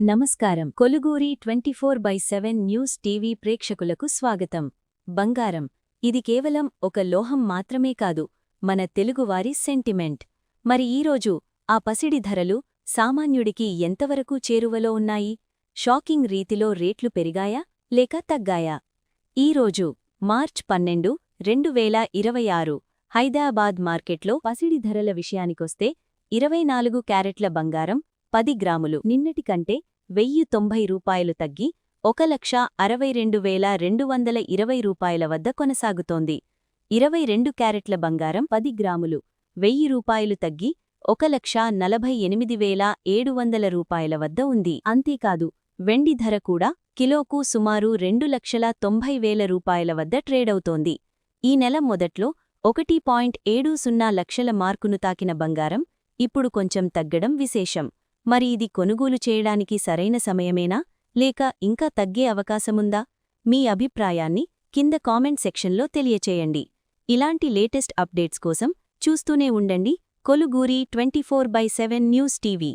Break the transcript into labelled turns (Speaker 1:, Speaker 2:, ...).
Speaker 1: నమస్కారం. Koluguri 24/7 news TV ప్రేక్షకులకు స్వాగతం. బంగారం ఇది కేవలం ఒక లోహం మాత్రమే కాదు, మన తెలుగువారి సెంటిమెంట్. మరి ఈరోజు ఆ పసిడి ధరలు సామాన్యుడికి ఎంతవరకు చేరువలో ఉన్నాయి? షాకింగ్ రీతిలో రేట్లు పెరిగాయా లేక తగ్గాయా? ఈరోజు మార్చ్ 12, 2026 హైదరాబాద్ మార్కెట్లో పసిడి ధరల విషయానికొస్తే 24 క్యారెట్ల బంగారం 10 గ్రాములు నిన్నటి కంటే రూ. 1,090 తగ్గి 1,62,220 వద్ద కొనసాగుతోంది. 22 క్యారెట్ల బంగారం 10 గ్రాములు రూ. 1,000 తగ్గి 1,48,700 వద్ద ఉంది. అంతేకాదు, వెండి ధర కూడా కిలోకు సుమారు 2,90,000 వద్ద ట్రేడవుతోంది. ఈ నెల మొదట్లో 1.70 లక్షల మార్కును తాకిన బంగారం ఇప్పుడు కొంచెం తగ్గడం విశేషం. మరి ఇది కొనుగోలు చేయడానికి సరైన సమయమేనా లేక ఇంకా తగ్గే అవకాశముందా? మీ అభిప్రాయాన్ని కింద కామెంట్ సెక్షన్లో తెలియచేయండి. ఇలాంటి లేటెస్ట్ అప్డేట్స్ కోసం చూస్తూనే ఉండండి కొలుగూరి 24/7 న్యూస్ టీవీ.